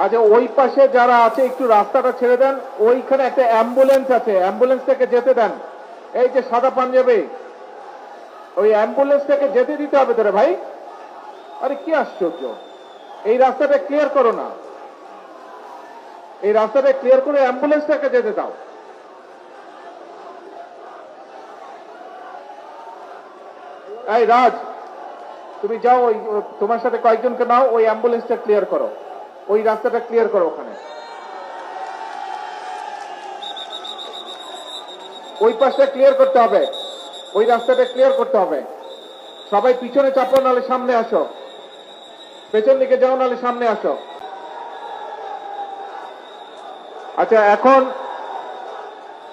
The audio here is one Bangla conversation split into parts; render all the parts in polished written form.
আচ্ছা, ওই পাশে যারা আছে একটু রাস্তাটা ছেড়ে দেন। ওইখানে একটা অ্যাম্বুলেন্স আছে, অ্যাম্বুলেন্স থেকে যেতে দেন। এই যে সাদা পাঞ্জাবি, ওই অ্যাম্বুলেন্স থেকে যেতে দিতে হবে তোরে ভাই। আরে কি আশ্চর্য, এই রাস্তাটা ক্লিয়ার করো না, এই রাস্তাটা ক্লিয়ার করে অ্যাম্বুলেন্সটাকে যেতে দাও। এই রাজ, তুমি যাও, ওই তোমার সাথে কয়েকজনকে নাও, ওই অ্যাম্বুলেন্সটা ক্লিয়ার করো, ওই রাস্তাটা ক্লিয়ার করো। ওখানে ওই পাশটা ক্লিয়ার করতে হবে, ওই রাস্তাটা ক্লিয়ার করতে হবে। সবাই পিছনে চাপো, নাহলে সামনে আসো, পেছন দিকে যাও, নাহলে সামনে আসো। আচ্ছা, এখন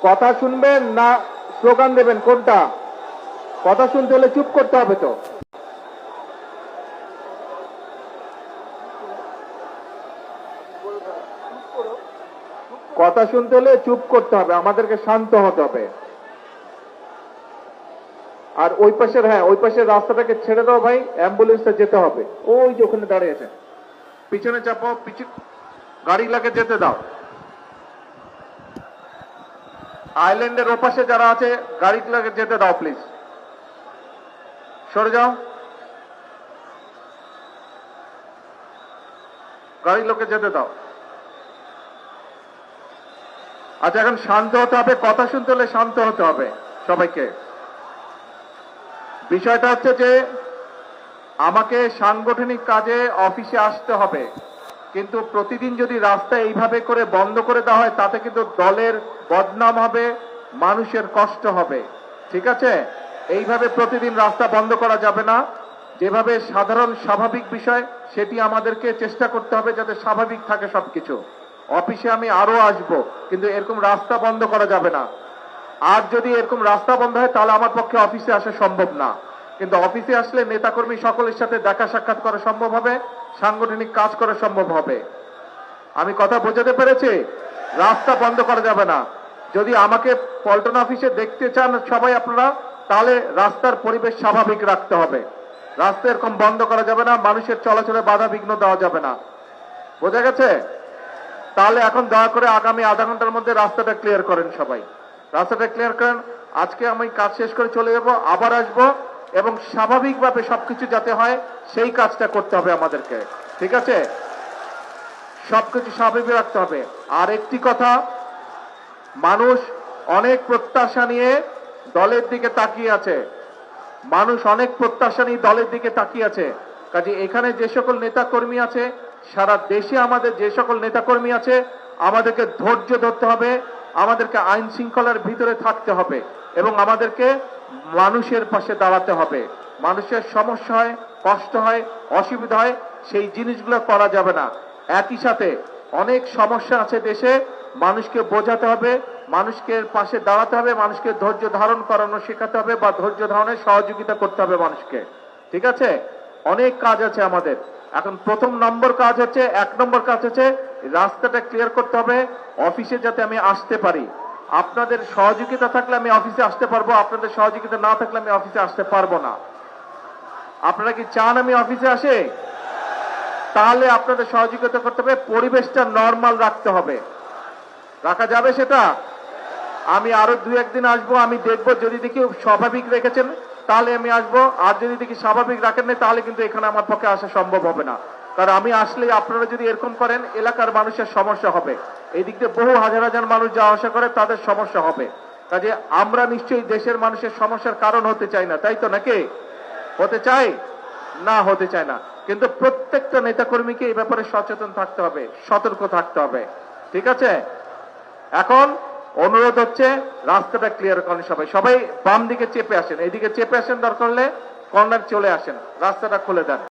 কথা শুনবেন না স্লোগান দেবেন, কোনটা? কথা শুনতে হলে চুপ করতে হবে তো। কথা শুনতে হলে চুপ করতে হবে, আমাদেরকে শান্ত হতে হবে। আর ওই পাশের, হ্যাঁ, ওই পাশের রাস্তাটাকে ছেড়ে দাও ভাই, অ্যাম্বুলেন্সটা যেতে হবে। ওই যে ওখানে দাঁড়িয়ে আছে, পিছনে চাপো, গাড়িগুলাকে যেতে দাও। আইল্যান্ডের ওপাশে যারা আছে গাড়িগুলাকে যেতে দাও প্লিজ, সরে যাও, গাড়ি লোকে যেতে দাও। আচ্ছা, এখন শান্ত হতে হবে, কথা শুনতে হলে শান্ত হতে হবে সবাইকে। বিষয়টা হচ্ছে যে আমাকে সাংগঠনিক কাজে অফিসে আসতে হবে, কিন্তু প্রতিদিন যদি রাস্তা এইভাবে করে বন্ধ করে দেওয়া হয় তাতে কিন্তু দলের বদনাম হবে, মানুষের কষ্ট হবে। ঠিক আছে, এইভাবে প্রতিদিন রাস্তা বন্ধ করা যাবে না। যেভাবে সাধারণ স্বাভাবিক বিষয় সেটি আমাদেরকে চেষ্টা করতে হবে যাতে স্বাভাবিক থাকে সবকিছু। অফিসে আমি আরো আসব, কিন্তু এরকম রাস্তা বন্ধ করা যাবে না। আর যদি এরকম রাস্তা বন্ধ হয় তাহলে আমার পক্ষে অফিসে আসা সম্ভব না। কিন্তু অফিসে আসলে নেতাকর্মী সকলের সাথে দেখা সাক্ষাৎ করা সম্ভব হবে, সাংগঠনিক কাজ করা সম্ভব হবে। আমি কথা বোঝাতে পেরেছি? রাস্তা বন্ধ করা যাবে না। যদি আমাকে পল্টন অফিসে দেখতে চান সবাই আপনারা, তাহলে রাস্তার পরিবেশ স্বাভাবিক রাখতে হবে। রাস্তা এরকম বন্ধ করা যাবে না, মানুষের চলাচলে বাধা বিঘ্ন দেওয়া যাবে না। বোঝা গেছে? তাহলে এখন দয়া করে আগামী আধা ঘন্টার মধ্যে রাস্তাটা ক্লিয়ার করেন সবাই, রাস্তাটা ক্লিয়ার করেন। আজকে আমি কাজ শেষ করে চলে যাব, আবার আসবো, এবং স্বাভাবিকভাবে সবকিছু যাতে হয় সেই কাজটা করতে হবে আমাদেরকে। ঠিক আছে, সবকিছু স্বাভাবিক রাখতে হবে। আর একটি কথা, মানুষ অনেক প্রত্যাশা নিয়ে দলের দিকে তাকিয়ে আছে, মানুষ অনেক প্রত্যাশা নিয়ে দলের দিকে তাকিয়ে আছে। কাজে এখানে যে সকল নেতা কর্মী আছে, সারা দেশে আমাদের যে সকল নেতা কর্মী আছে, আমাদেরকে ধৈর্য ধরতে হবে, আমাদেরকে আইন শৃঙ্খলার ভিতরে থাকতে হবে, এবং আমাদেরকে মানুষের পাশে দাঁড়াতে হবে। মানুষের সমস্যা হয়, কষ্ট হয়, অসুবিধা হয়, সেই জিনিসগুলো করা যাবে না। একই সাথে অনেক সমস্যা আছে দেশে, মানুষকে বোঝাতে হবে, মানুষকে পাশে দাঁড়াতে হবে, মানুষকে ধৈর্য ধারণ করানো শেখাতে হবে, বা ধৈর্য ধারণের সহযোগিতা করতে হবে মানুষকে। ঠিক আছে, অনেক কাজ আছে আমাদের। এখন প্রথম নম্বর কাজ হচ্ছে, 1 নম্বর কাজ হচ্ছে রাস্তাটা ক্লিয়ার করতে হবে, অফিসে যাতে আমি আসতে পারি। আপনাদের সহযোগিতা থাকলে আমি অফিসে আসতে পারবো, আপনাদের সহযোগিতা না থাকলে আমি অফিসে আসতে পারবো না। আপনারা কি চান আমি অফিসে আসে? তাহলে আপনাদের সহযোগিতা করতে হবে, পরিবেশটা নরমাল রাখতে হবে। রাখা যাবে সেটা? আমি আরো 2-1 দিন আসবো, আমি দেখবো, যদি দেখি স্বাভাবিক রেখেছেন তাহলে আমি আসবো, আর যদি দেখি স্বাভাবিক রাখেন না তাহলে কিন্তু এখানে আমার পক্ষে আসা সম্ভব হবে না। কারণ আমি আসলে আপনারা যদি এরকম করেন এলাকার মানুষের সমস্যা হবে, এই দিক দিয়ে বহু হাজার হাজার মানুষ যাওয়া আসা করে, তাদের সমস্যা হবে। কাজে আমরা নিশ্চয়ই দেশের মানুষের সমস্যার কারণ হতে চাই না, তাই তো? নাকি হতে চাই? না, হতে চায় না। কিন্তু প্রত্যেকটা নেতাকর্মীকে এই ব্যাপারে সচেতন থাকতে হবে, সতর্ক থাকতে হবে। ঠিক আছে, এখন অনুরোধ হচ্ছে রাস্তাটা ক্লিয়ার করেন সবাই, সবাই বাম দিকে চেপে আসেন, এইদিকে চেপে আসেন, দরকার হলে কর্নার চলে আসেন, রাস্তাটা খুলে দেন।